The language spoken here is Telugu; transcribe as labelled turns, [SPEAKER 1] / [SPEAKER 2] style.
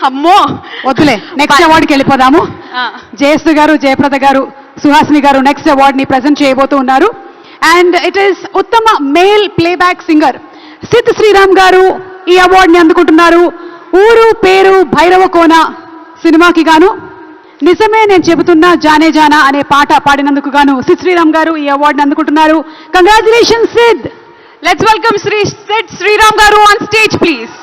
[SPEAKER 1] అమ్మో
[SPEAKER 2] వద్దులే, నెక్స్ట్ అవార్డుకి వెళ్ళిపోదాము. జయశ్రీ గారు, జయప్రద గారు, సుహాసిని గారు నెక్స్ట్ అవార్డ్ ని ప్రెజెంట్ చేయబోతూ ఉన్నారు. అండ్ ఇట్ ఈస్ ఉత్తమ male playback singer Sid Sriram గారు ఈ అవార్డుని అందుకుంటున్నారు. ఊరు పేరు భైరవకోన సినిమాకి గాను నిజమే నేను చెబుతున్నా జానే జానా అనే పాట పాడినందుకు గాను సిద్ శ్రీరామ్ గారు ఈ అవార్డుని అందుకుంటున్నారు. Congratulations Sid.
[SPEAKER 1] Let's welcome Shri Sid Sriram garu on stage please.